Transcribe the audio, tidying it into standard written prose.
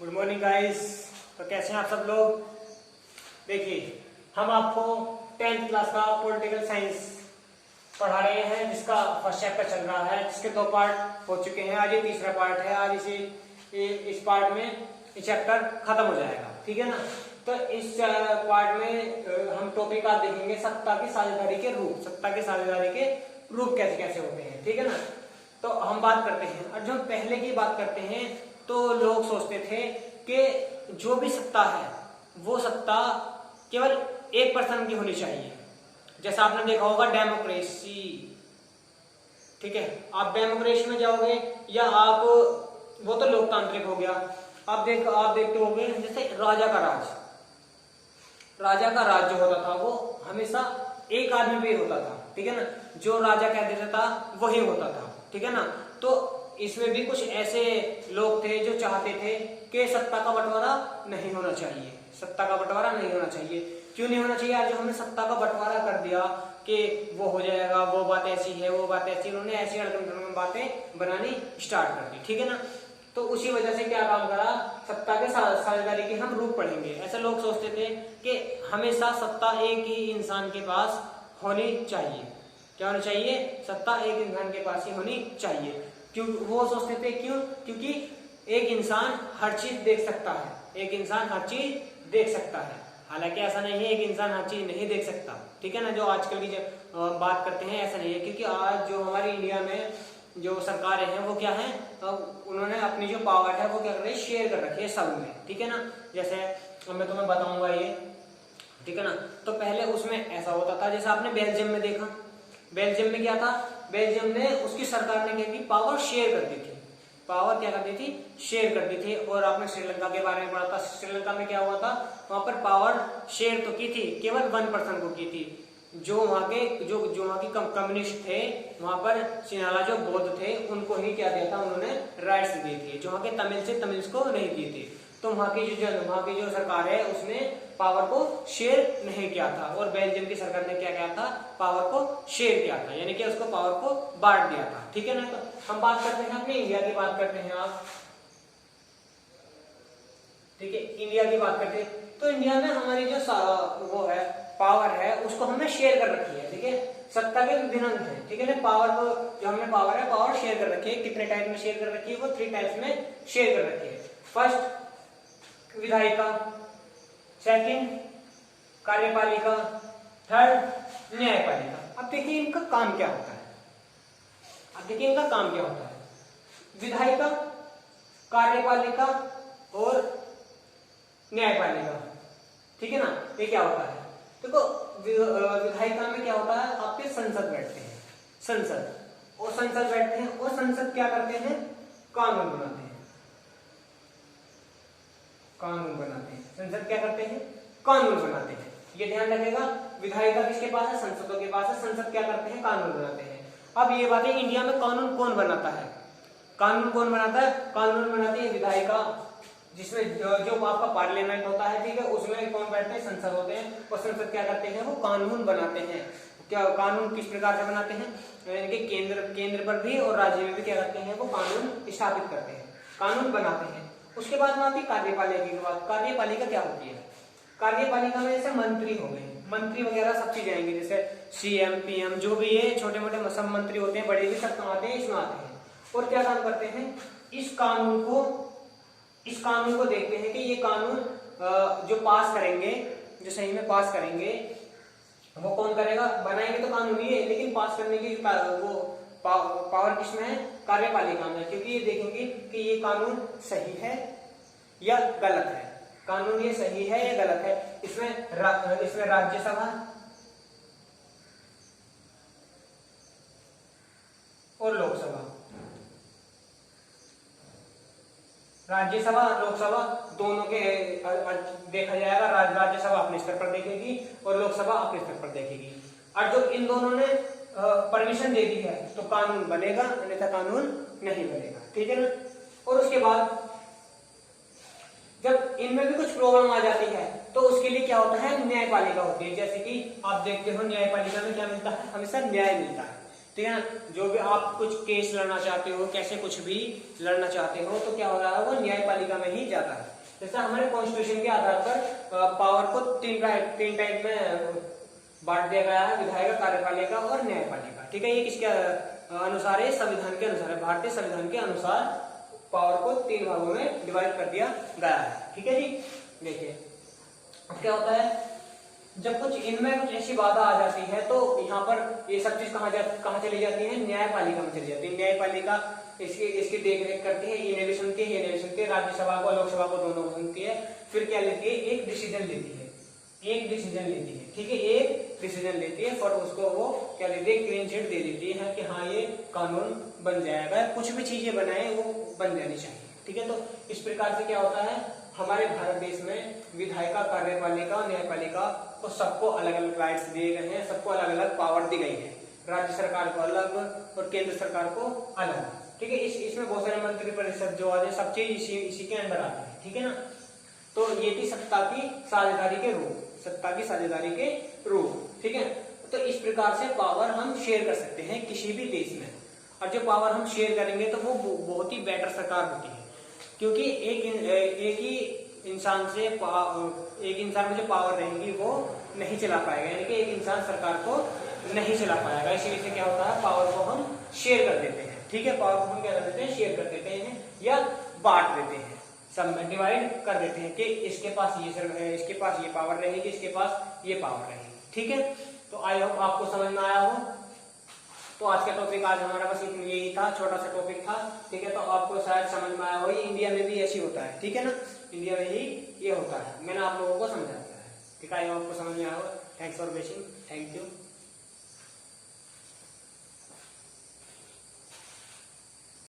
Good morning guys. तो कैसे हैं आप सब लोग। देखिए हम आपको 10th क्लास का पॉलिटिकल साइंस पढ़ा रहे हैं, जिसका फर्स्ट चैप्टर चल रहा है, जिसके 2 पार्ट हो चुके हैं। आज ये तीसरा पार्ट है। आज इस पार्ट में ये चैप्टर खत्म हो जाएगा, ठीक है ना। तो इस पार्ट में हम टॉपिक आज देखेंगे सत्ता की साझेदारी के रूप। सत्ता की साझेदारी के रूप कैसे कैसे होते हैं, ठीक है ना। तो हम बात करते हैं, और जो पहले की बात करते हैं तो लोग सोचते थे कि जो भी सत्ता है वो सत्ता केवल एक पर्सन की होनी चाहिए। जैसा आपने देखा होगा डेमोक्रेसी, ठीक है। आप डेमोक्रेसी में जाओगे या आप, वो तो लोकतांत्रिक हो गया। आप देखते होगे जैसे राजा का राज जो होता था वो हमेशा एक आदमी पे होता था, ठीक है ना। जो राजा कह देता था वही होता था, ठीक है ना। तो इसमें भी कुछ ऐसे लोग थे जो चाहते थे कि सत्ता का बंटवारा नहीं होना चाहिए। सत्ता का बंटवारा नहीं होना चाहिए। क्यों नहीं होना चाहिए? आज हमने सत्ता का बंटवारा कर दिया कि वो हो जाएगा, वो बात ऐसी है, वो बात ऐसी, उन्होंने ऐसी अड़कन बातें बनानी स्टार्ट कर दी, ठीक है ना। तो उसी वजह से क्या काम करा, सत्ता के साझेदारी के हम रूप पढ़ेंगे। ऐसे लोग सोचते थे कि हमेशा सत्ता एक ही इंसान के पास होनी चाहिए। क्या होनी चाहिए? सत्ता एक इंसान के पास ही होनी चाहिए। क्यों वो सोचते थे? क्योंकि एक इंसान हर चीज देख सकता है। एक इंसान हर चीज देख सकता है। हालांकि ऐसा नहीं है, एक इंसान हर चीज नहीं देख सकता, ठीक है ना। जो आजकल की जो बात करते हैं ऐसा नहीं है, क्योंकि आज जो हमारी इंडिया में जो सरकारें हैं वो क्या है, उन्होंने अपनी जो पावर है वो क्या कर रही है, शेयर कर रखी है सब में, ठीक है ना। जैसे मैं तुम्हें बताऊंगा ये, ठीक है ना। तो पहले उसमें ऐसा होता था, जैसे आपने बेल्जियम में देखा। बेल्जियम में क्या था, बेल्जियम में उसकी सरकार ने क्या की, पावर शेयर कर दी थी। पावर क्या करती थी, शेयर करती थी। और आपने श्रीलंका के बारे में पढ़ा था। श्रीलंका में क्या हुआ था, वहां पर पावर शेयर तो की थी, केवल 1% को की थी। जो वहां की कम्युनिस्ट थे, वहां पर सिनाला जो बौद्ध थे, उनको ही क्या दिया था, उन्होंने राइट्स दिए थे। जो वहां के तमिल्स को नहीं दिए थे। तो वहां की जो सरकार है उसने पावर को शेयर नहीं किया था, और बेल्जियम की सरकार ने क्या किया था, पावर को शेयर किया था, यानी कि उसको पावर को बांट दिया था, ठीक है ना। तो हम बात करते हैं अपने इंडिया की बात करते हैं आप, ठीक है, इंडिया की बात करते हैं। तो इंडिया में हमारी जो वो है पावर है उसको हमने शेयर कर रखी है, ठीक है। सत्ता के विभिन्न अंग है, ठीक है ना। पावर को जो हमने पावर शेयर कर रखी है। कितने टाइप में शेयर कर रखी है? वो 3 टाइप्स में शेयर कर रखी है। फर्स्ट विधायिका, सेकंड कार्यपालिका, थर्ड न्यायपालिका। अब देखिए इनका काम क्या होता है। विधायिका, कार्यपालिका और न्यायपालिका, ठीक है ना। ये क्या होता है? देखो विधायिका में क्या होता है, आपके संसद बैठते हैं, संसद बैठते हैं, और संसद क्या करते हैं, कानून बनाते हैं। संसद क्या करते हैं, कानून बनाते हैं। ये ध्यान रखेगा। विधायिका किसके पास है? संसदों के पास है। संसद क्या करते हैं, कानून बनाते हैं। अब ये बात है, इंडिया में कानून कौन बनाता है? कानून बनाती है विधायिका, जिसमें जो आपका पार्लियामेंट होता है, ठीक है, उसमें कौन बैठते हैं, संसद होते हैं। और संसद क्या करते हैं, वो कानून बनाते हैं। क्या कानून किस प्रकार से बनाते हैं, यानी कि केंद्र पर भी और राज्य में भी क्या करते हैं, वो कानून स्थापित करते हैं, कानून बनाते हैं। उसके बाद में आती कार्यपालिका की बात। कार्यपालिका क्या होती है? कार्यपालिका में जैसे मंत्री हो गए, मंत्री वगैरह सब चीजें आएंगी, जैसे सीएम, पीएम, जो भी है, छोटे मोटे सब मंत्री होते हैं, बड़े भी सब आते हैं, इसमें आते हैं। और क्या काम करते हैं, इस कानून को देखते हैं कि ये कानून जो पास करेंगे, जो सही में पास करेंगे, वो कौन करेगा? बनाएंगे तो कानून ही है, लेकिन पास करने की वो पावर किसमें है? कार्यपालिका में। क्योंकि ये देखेंगे कि ये कानून सही है या गलत है। कानून ये सही है या गलत है। इसमें राज्यसभा और लोकसभा, राज्यसभा लोकसभा दोनों के देखा जाएगा। राज्यसभा अपने स्तर पर देखेगी और लोकसभा अपने स्तर पर देखेगी। और जो इन दोनों ने परमिशन दे दी है तो कानून बनेगा, अन्यथा कानून नहीं बनेगा, ठीक है ना। और उसके बाद जब इनमें भी कुछ प्रॉब्लम आ जाती है तो उसके लिए क्या होता है, न्यायपालिका होती है। जैसे कि आप देखते हो न्यायपालिका में क्या मिलता है, हमेशा न्याय मिलता है। ठीक है ना। जो भी आप कुछ केस लड़ना चाहते हो, कैसे कुछ भी लड़ना चाहते हो, तो क्या हो रहा है, वो न्यायपालिका में ही जाता है। जैसे हमारे कॉन्स्टिट्यूशन के आधार पर पावर को तीन टाइप में बांट दिया गया है, विधायिका, कार्यपालिका और न्यायपालिका। ठीक है, ये किसके अनुसार है, संविधान के अनुसार है, भारतीय संविधान के अनुसार पावर को 3 भागों में डिवाइड कर दिया गया है। ठीक है जी। देखिए अब क्या होता है, जब कुछ इनमें कुछ ऐसी बाधा आ जाती है तो यहाँ पर ये सब चीज कहाँ चली जाती है, न्यायपालिका में चली जाती है। न्यायपालिका इसकी देख रेख करती है, ये नहीं सुनती है, ये नहीं सुनती है, राज्यसभा को लोकसभा को दोनों को सुनती है। फिर क्या लेती है, एक डिसीजन लेती है, ठीक है, एक डिसीजन लेती है, और उसको वो क्या देती है, क्लीन चिट दे देती है कि हाँ ये कानून बन जाएगा, कुछ भी चीजें बनाए वो बन जानी चाहिए। ठीक है, तो इस प्रकार से क्या होता है, हमारे भारत देश में विधायिका, कार्यपालिका और न्यायपालिका को सबको अलग अलग राइट्स दिए गए हैं, सबको अलग अलग पावर दी गई है, राज्य सरकार को अलग और केंद्र सरकार को अलग। ठीक है, इसमें बहुत सारे मंत्री परिषद जो आते हैं, सब चीज इसी के अंदर आते हैं। ठीक है ना, तो ये थी सत्ता की साझेदारी के रूप। ठीक है, तो इस प्रकार से पावर हम शेयर कर सकते हैं किसी भी देश में, और जो पावर हम शेयर करेंगे तो वो बहुत ही बेटर सरकार होती है, क्योंकि एक ही इंसान में जो पावर रहेगी वो नहीं चला पाएगा, यानी कि एक इंसान सरकार को नहीं चला पाएगा। इसीलिए से क्या होता है, पावर को हम शेयर कर देते हैं। ठीक है, पावर को हम क्या कर देते हैं, शेयर कर देते हैं या बांट देते हैं, सब में डिवाइड कर देते हैं कि इसके पास ये पावर रहेगी, इसके पास ये पावर रहेगी। ठीक है, तो आई होप आपको समझ में आया हो। तो आज का टॉपिक आज हमारा बस यही था, छोटा सा टॉपिक था। ठीक है, तो आपको शायद समझ में आया हो, इंडिया में भी ऐसी होता है। ठीक है ना, इंडिया में ही ये होता है, मैंने आप लोगों को समझा दिया है। ठीक है, आपको समझ में आया हो। Thanks for watching, thank you.